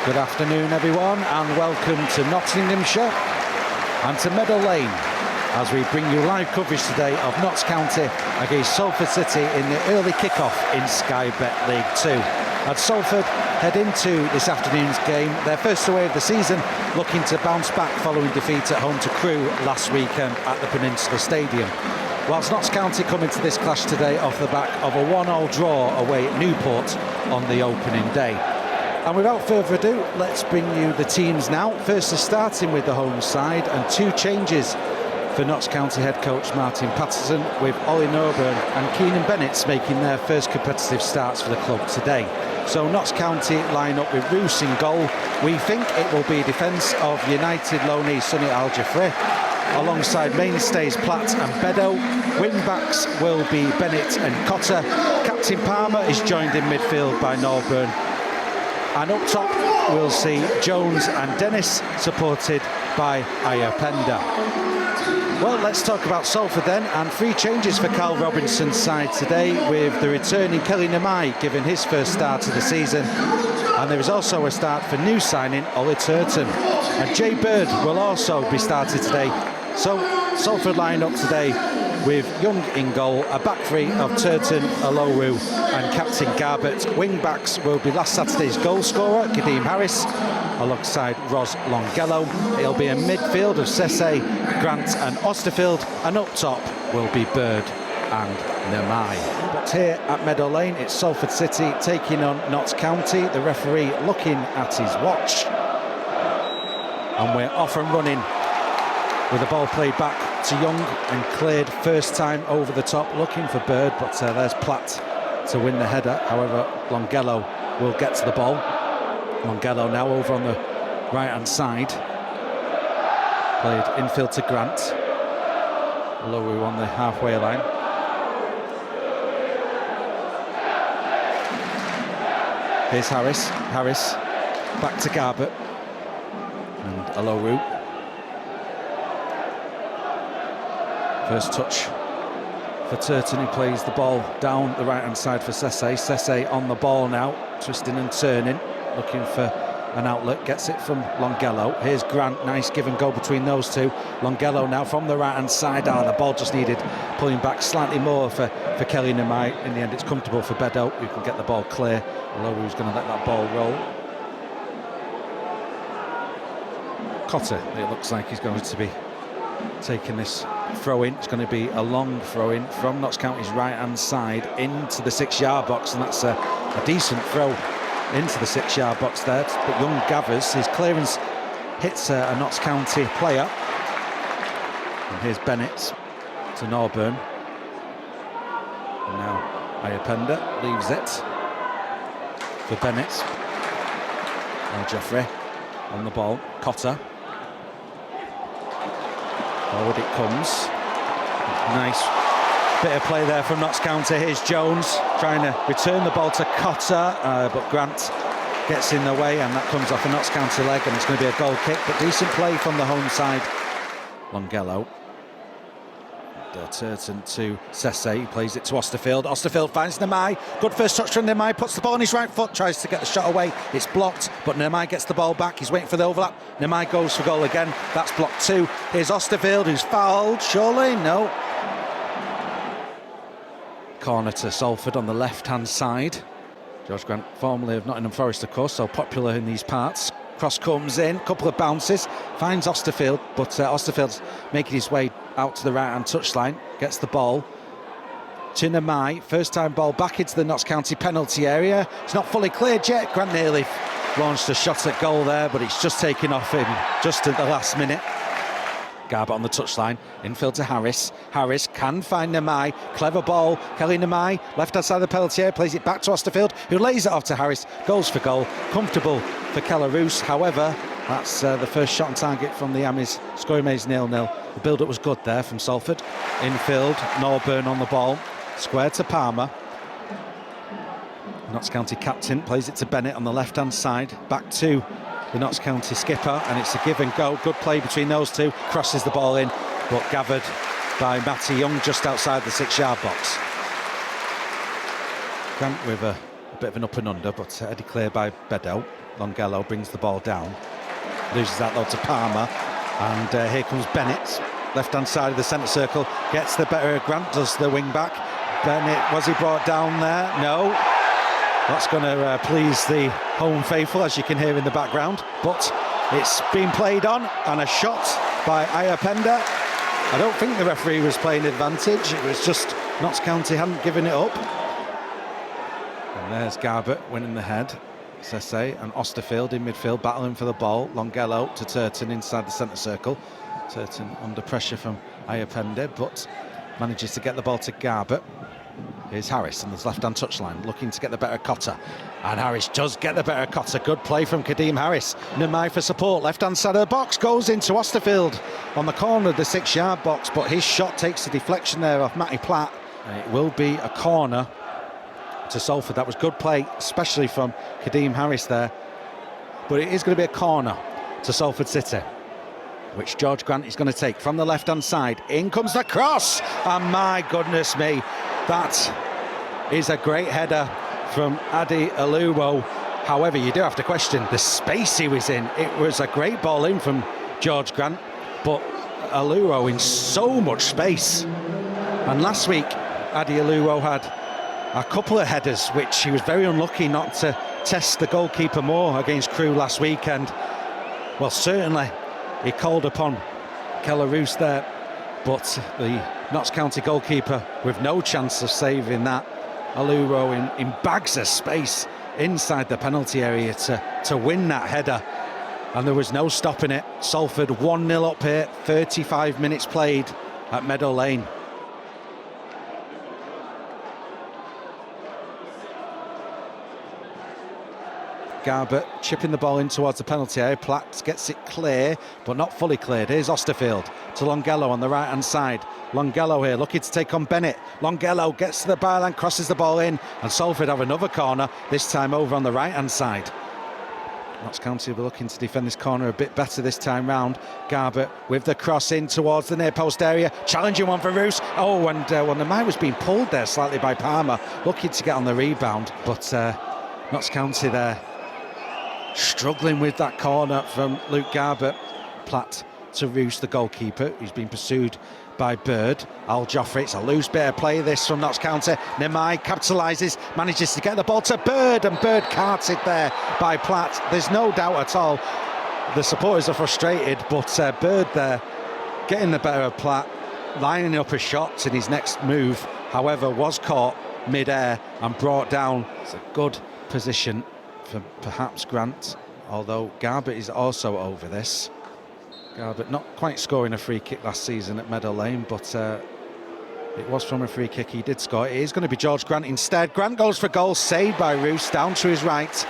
Good afternoon everyone and welcome to Nottinghamshire and to Meadow Lane as we bring you live coverage today of Notts County against Salford City in the early kick-off in Sky Bet League 2. As Salford head into this afternoon's game, their first away of the season, looking to bounce back following defeat at home to Crewe last weekend at the Peninsula Stadium. Whilst Notts County come into this clash today off the back of a 1-1 draw away at Newport on the opening day. And without further ado, let's bring you the teams now. Firstly, starting with the home side, and two changes for Notts County head coach Martin Patterson, with Ollie Norburn and Keenan Bennett making their first competitive starts for the club today. So Notts County line up with Roos in goal. We think it will be defence of United loanee Sonny Al-Jafri, alongside mainstays Platt and Beddow. Wing-backs will be Bennett and Cotter. Captain Palmer is joined in midfield by Norburn. And up top, we'll see Jones and Dennis, supported by Ayapenda. Well, let's talk about Salford then, and three changes for Carl Robinson's side today, with the returning Kelly Namai giving his first start of the season. And there is also a start for new signing Ollie Turton. And Jay Bird will also be started today. So Salford line up today with Young in goal, a back three of Turton, Aloru and Captain Garbett. Wing-backs will be last Saturday's goal scorer, Kadeem Harris, alongside Ros Longello. It'll be a midfield of Sese, Grant and Osterfield, and up top will be Bird and Namai. But here at Meadow Lane, it's Salford City taking on Notts County. The referee looking at his watch. And we're off and running with the ball played back to Young and cleared first time over the top, looking for Bird, but there's Platt to win the header. However, Longello will get to the ball. Longello now over on the right-hand side. Played infield to Grant. Lowu on the halfway line. Here's Harris. Harris back to Garbett. And Aloru. First touch for Turton, who plays the ball down the right-hand side for Sese. Sese on the ball now, twisting and turning, looking for an outlet, gets it from Longello. Here's Grant, nice give and go between those two. Longello now from the right-hand side. The ball just needed pulling back slightly more for Kelly Namai. In the end, it's comfortable for Beddow, who can get the ball clear. Lowe's going to let that ball roll. Cotter, it looks like he's going to be taking this throw-in. It's going to be a long throw-in from Notts County's right-hand side into the 6-yard box, and that's a decent throw into the 6-yard box there. But Young gathers, his clearance hits a Notts County player. And here's Bennett to Norburn. And now Ayapenda leaves it for Bennett. Now Joffrey on the ball. Cotter. Forward it comes. Nice bit of play there from Notts County. Here's Jones trying to return the ball to Cotter, but Grant gets in the way, and that comes off a Notts County leg, and it's going to be a goal kick. But decent play from the home side. Longello. Turton to Sese, he plays it to Osterfield. Osterfield finds Namai. Good first touch from Namai, puts the ball on his right foot, tries to get the shot away. It's blocked, but Namai gets the ball back. He's waiting for the overlap. Namai goes for goal again. That's blocked too. Here's Osterfield, who's fouled. Surely? No. Corner to Salford on the left-hand side. George Grant, formerly of Nottingham Forest, of course, so popular in these parts. Cross comes in, couple of bounces, finds Osterfield, but Osterfield's making his way out to the right-hand touchline, gets the ball to Namai. First time ball back into the Notts County penalty area. It's not fully cleared yet. Grant nearly launched a shot at goal there, but it's just taken off him just at the last minute. Garbett on the touchline, infield to Harris. Harris can find Namai. Clever ball. Kelly Namai, left-hand side of the penalty area, plays it back to Osterfield, who lays it off to Harris. Goes for goal. Comfortable for Keller-Roos. However, that's the first shot on target from the Amis. Scoring remains 0-0. The build-up was good there from Salford. Infield, Norburn on the ball. Square to Palmer. Notts County captain plays it to Bennett on the left-hand side. Back to the Notts County skipper, and it's a give and go. Good play between those two. Crosses the ball in, but gathered by Matty Young just outside the 6-yard box. Grant with a bit of an up and under, but headed clear by Meadow. Longello brings the ball down, loses that though to Palmer, and here comes Bennett, left-hand side of the centre circle, gets the better of Grant, does the wing-back. Bennett, was he brought down there? No. That's going to please the home faithful, as you can hear in the background, but it's been played on, and a shot by Ayapenda. I don't think the referee was playing advantage, it was just Notts County hadn't given it up. And there's Garbutt winning the head, Sesse, and Osterfield in midfield battling for the ball. Longello to Turton inside the centre circle. Turton under pressure from Ayapende, but manages to get the ball to Garbutt. Here's Harris on his left-hand touchline, looking to get the better Cotter. And Harris does get the better Cotter. Good play from Kadeem Harris. Namai for support, left-hand side of the box, goes into Osterfield on the corner of the 6-yard box, but his shot takes the deflection there off Matty Platt. And it will be a corner to Salford. That was good play, especially from Kadeem Harris there. But it is going to be a corner to Salford City, which George Grant is going to take from the left-hand side. In comes the cross, and my goodness me, that is a great header from Adi Aluwo. However, you do have to question the space he was in. It was a great ball in from George Grant, but Aluwo in so much space. And last week, Adi Aluwo had a couple of headers, which he was very unlucky not to test the goalkeeper more against Crewe last weekend. Well, certainly he called upon Keller Roos there, but the Notts County goalkeeper with no chance of saving that. Aluwo in bags of space inside the penalty area to win that header, and there was no stopping it. Salford 1-0 up here, 35 minutes played at Meadow Lane. Garbutt chipping the ball in towards the penalty area. Platt gets it clear, but not fully cleared. Here's Osterfield to Longello on the right-hand side. Longello here looking to take on Bennett. Longello gets to the byline, crosses the ball in, and Salford have another corner, this time over on the right-hand side. Notts County will be looking to defend this corner a bit better this time round. Garbutt with the cross in towards the near post area, challenging one for Roos. Oh, and the man was being pulled there slightly by Palmer, looking to get on the rebound, but Notts County there struggling with that corner from Luke Garbutt. Platt to Roos, the goalkeeper, who's been pursued by Bird. Al Joffrey, it's a loose bit of play this from Notts County. Nemai capitalises, manages to get the ball to Bird, and Bird carted there by Platt. There's no doubt at all the supporters are frustrated, but Bird there getting the better of Platt, lining up his shots in his next move, however was caught mid-air and brought down. It's a good position for perhaps Grant, although Garbutt is also over this. Garbutt not quite scoring a free kick last season at Meadow Lane, but it was from a free kick he did score. It is going to be George Grant instead. Grant goes for goal, saved by Roos, down to his right,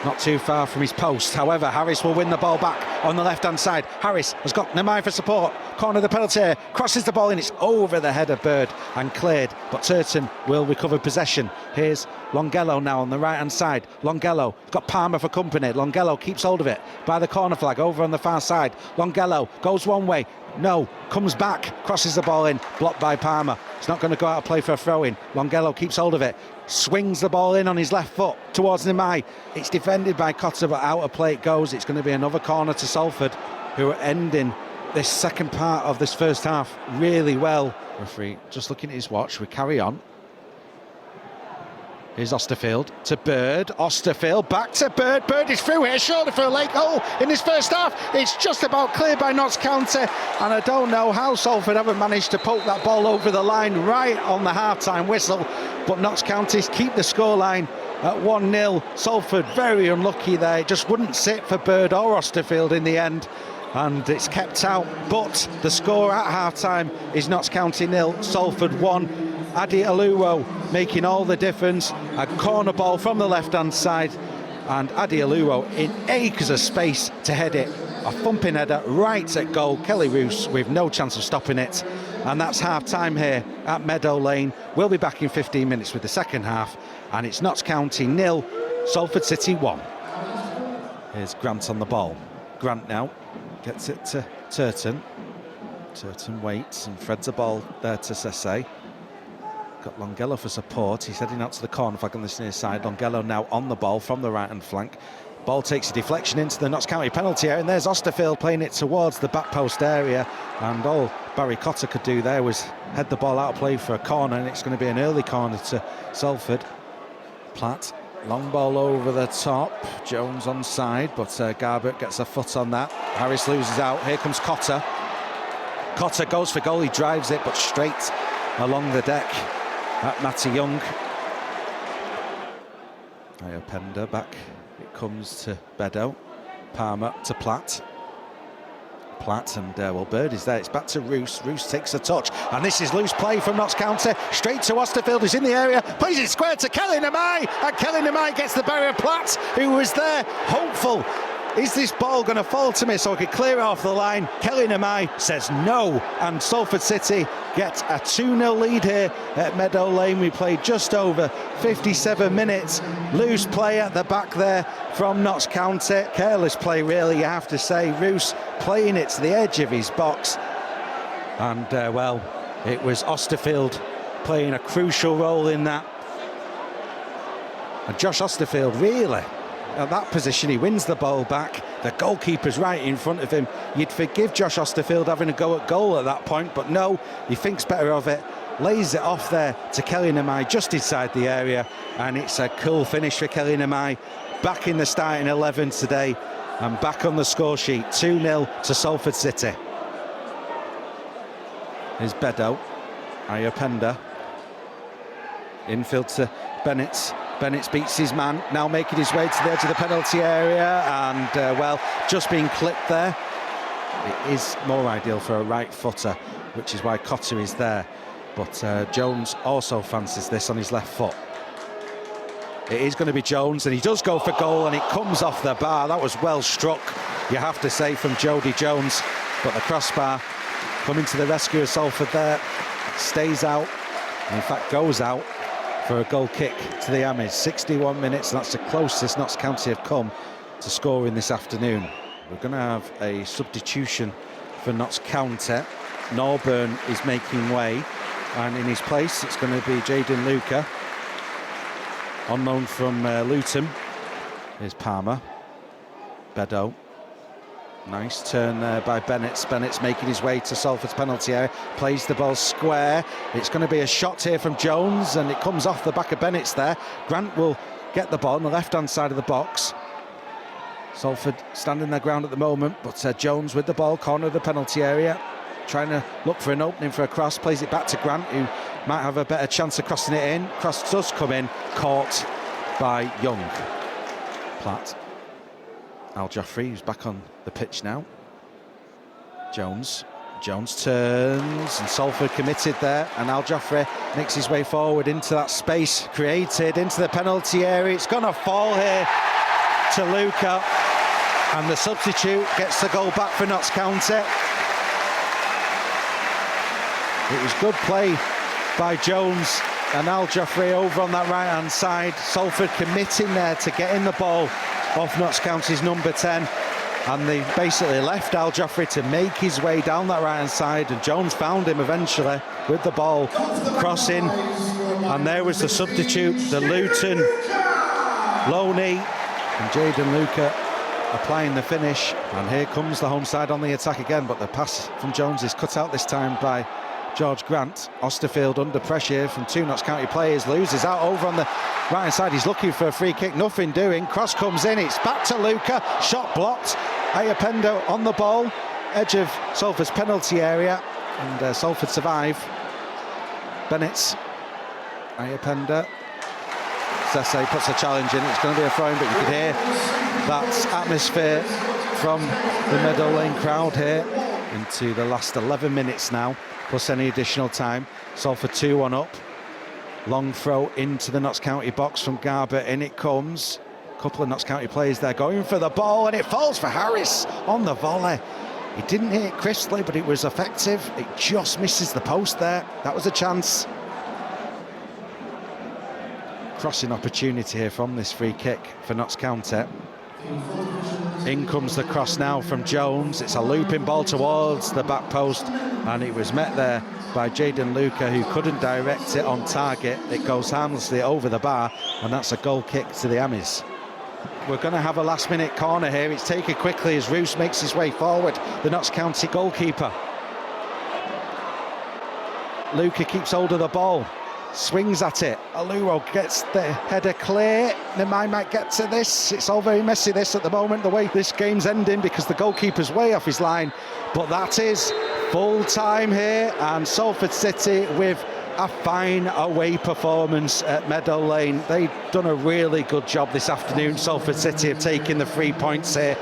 not too far from his post. However, Harris will win the ball back on the left-hand side. Harris has got Nemai for support, corner of the penalty area, crosses the ball in, it's over the head of Bird and cleared, but Turton will recover possession. Here's Longello now on the right-hand side. Longello got Palmer for company. Longello keeps hold of it by the corner flag over on the far side. Longello goes one way, no, comes back, crosses the ball in, blocked by Palmer. It's not going to go out of play for a throw-in. Longello keeps hold of it, swings the ball in on his left foot towards Nemai. It's defended by Cotter, but out of play it goes. It's going to be another corner to Salford, who are ending this second part of this first half really well. Referee just looking at his watch. We carry on. Here's Osterfield to Bird. Osterfield back to Bird. Bird is through here, surely for a late goal in this first half. It's just about cleared by Notts County, and I don't know how Salford haven't managed to poke that ball over the line right on the half-time whistle, but Notts County keep the scoreline at 1-0. Salford very unlucky there. It just wouldn't sit for Bird or Osterfield in the end, and it's kept out. But the score at half-time is Notts County 0, Salford 1. Adi Aluwo making all the difference. A corner ball from the left-hand side, and Adi Aluwo in acres of space to head it. A thumping header right at goal. Kelly Roos with no chance of stopping it. And that's half-time here at Meadow Lane. We'll be back in 15 minutes with the second half, and it's Notts County 0, Salford City 1. Here's Grant on the ball. Grant now gets it to Turton. Turton waits and threads the ball there to Sesse. got Longello for support. He's heading out to the corner flag on this near side. Longello now on the ball from the right-hand flank. Ball takes a deflection into the Notts County penalty area, and there's Osterfield playing it towards the back post area, and all Barry Cotter could do there was head the ball out of play for a corner, and it's going to be an early corner to Salford. Platt, long ball over the top, Jones onside, but Garbett gets a foot on that. Harris loses out. Here comes Cotter. Cotter goes for goal, he drives it, but straight along the deck at Matty Young. Pender back, it comes to Beddow. Palmer to Platt. Platt and well, Bird is there. It's back to Roos. Roos takes a touch, and this is loose play from Notts County. Straight to Osterfield, who's in the area, plays it square to Kelly Namai, and Kelly Namai gets the barrier. Platt, who was there, hopeful. Is this ball going to fall to me so I could clear it off the line? Kelly Namai says no, and Salford City get a 2-0 lead here at Meadow Lane. We played just over 57 minutes. Loose play at the back there from Notts County. Careless play, really, you have to say. Roos playing it to the edge of his box. And, well, it was Osterfield playing a crucial role in that. And Josh Osterfield, really, at that position, he wins the ball back. The goalkeeper's right in front of him. You'd forgive Josh Osterfield having a go at goal at that point, but no, he thinks better of it, lays it off there to Kelly Namai just inside the area, and it's a cool finish for Kelly Namai. Back in the starting 11 today and back on the score sheet. 2-0 to Salford City. Here's Beddow. Ayopenda. Infield to Bennett. Bennett beats his man, now making his way to the edge of the penalty area, and well, just being clipped there. It is more ideal for a right footer, which is why Cotter is there, but Jones also fancies this on his left foot. It is going to be Jones, and he does go for goal, and it comes off the bar. That was well struck, you have to say, from Jody Jones, but the crossbar coming to the rescue of Salford there. Stays out, and in fact goes out for a goal kick to the Amis. 61 minutes, and that's the closest Notts County have come to scoring this afternoon. We're going to have a substitution for Notts County. Norburn is making way, and in his place it's going to be Jaden Luca, on loan from Luton. Here's Palmer. Beddow. Nice turn there by Bennett. Bennett's making his way to Salford's penalty area, plays the ball square. It's going to be a shot here from Jones, and it comes off the back of Bennett's there. Grant will get the ball on the left-hand side of the box. Salford standing their ground at the moment, but Jones with the ball, corner of the penalty area, trying to look for an opening for a cross, plays it back to Grant, who might have a better chance of crossing it in. Cross does come in, caught by Young. Platt. Al Joffrey, who's back on the pitch now. Jones turns, and Salford committed there, and Al Joffrey makes his way forward into that space created, into the penalty area. It's going to fall here to Luca, and the substitute gets the goal back for Notts County. It was good play by Jones and Al Joffrey over on that right-hand side. Salford committing there to getting the ball off Notts County's number 10, and they basically left Al Joffrey to make his way down that right-hand side, and Jones found him eventually with the ball crossing, and there was the substitute, the Luton Loney, and Jaden Luca applying the finish, and here comes the home side on the attack again, but the pass from Jones is cut out this time by George Grant. Osterfield under pressure from two Notts County players, loses out over on the right hand side. He's looking for a free kick, nothing doing. Cross comes in, it's back to Luca, shot blocked. Ayopenda on the ball, edge of Salford's penalty area, and Salford survive. Bennett, Ayopenda, Sesse puts a challenge in. It's going to be a throw-in, but you could hear that atmosphere from the Meadow Lane crowd here into the last 11 minutes now, plus any additional time. Salford 2-1 up. Long throw into the Notts County box from Garber. In it comes. A couple of Notts County players there going for the ball, and it falls for Harris on the volley. He didn't hit it crisply, but it was effective. It just misses the post there. That was a chance. Crossing opportunity here from this free kick for Notts County. In comes the cross now from Jones. It's a looping ball towards the back post, and it was met there by Jaden Luca, who couldn't direct it on target. It goes harmlessly over the bar, and that's a goal kick to the Amis. We're going to have a last-minute corner here. It's taken quickly as Roos makes his way forward, the Notts County goalkeeper. Luca keeps hold of the ball, swings at it. Aluo gets the header clear. Nemai might get to this. It's all very messy, this, at the moment, the way this game's ending, because the goalkeeper's way off his line. But that is full time here, and Salford City with a fine away performance at Meadow Lane. They've done a really good job this afternoon, Salford City, of taking the 3 points here.